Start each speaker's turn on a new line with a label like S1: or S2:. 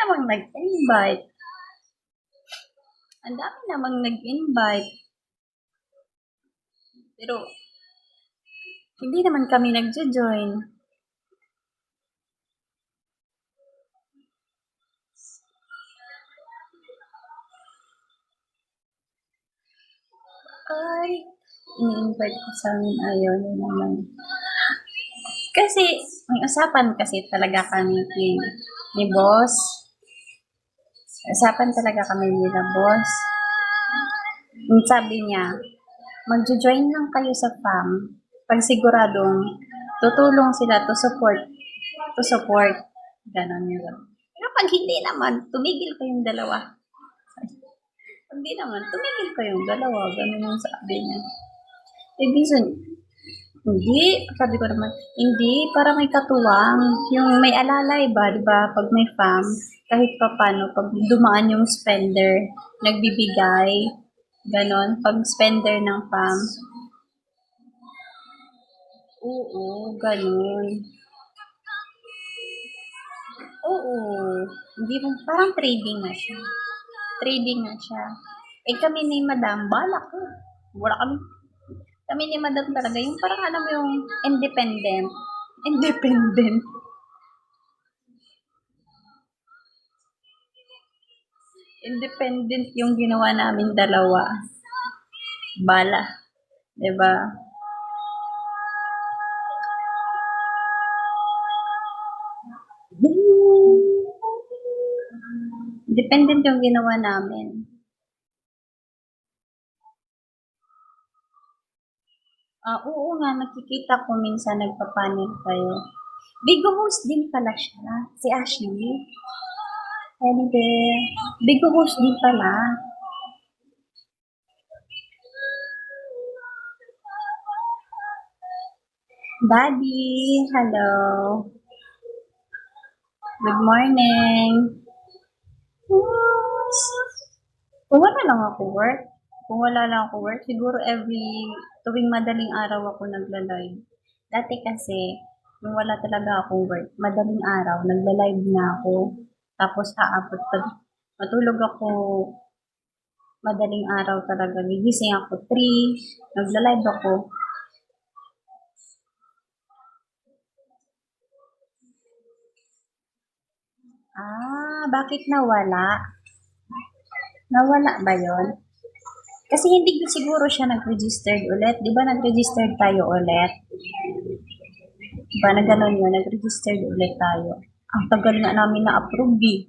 S1: namang nag-invite. Ang dami namang nag-invite. Pero, hindi naman kami nagjo-join. Ay, ini-invite ko sa amin, ayaw na naman. Kasi, may usapan kasi talaga kami ni boss. Usapan talaga kami nila boss. Sabi niya, magjo-join lang kayo sa FAM pag siguradong tutulong sila to support. Ganon yun. Pero pag hindi naman, tumigil kayong dalawa. Pag hindi naman, tumigil kayong dalawa. Ganon yung sabi niya. Hindi, sabi ko naman, hindi, para may katuwang. Yung may alalay ba, di ba? Pag may FAM, kahit pa paano, pag dumaan yung spender, nagbibigay, ganon, pag spender ng FAM. Oo, ganon. Oo, hindi mo, parang trading na siya. Trading na siya. Eh kami ni Madam, balak ko. Wala kami ni Madam talaga, yung parang alam mo yung independent. Independent. Independent yung ginawa namin dalawa. Bala. 'Di ba? Independent yung ginawa namin. Oo nga, nakikita ko minsan nagpapanel kayo. Bigo host din pala siya, si Ashley. Hello there. Bigo host din pala. Daddy, hello. Good morning. Kung wala lang ako work, siguro tuwing madaling araw ako nagla-live. Dati kasi, nung wala talaga akong work, madaling araw, nagla-live na ako. Tapos matulog ako madaling araw talaga. Gigising ako 3, nagla-live ako. Bakit nawala? Nawala ba yon? Kasi hindi siguro siya nag-registered ulit. Di ba nag-registered tayo ulit? Di ba na gano'n yun? Nag-registered ulit tayo. Ang tagal nga namin na-approve eh.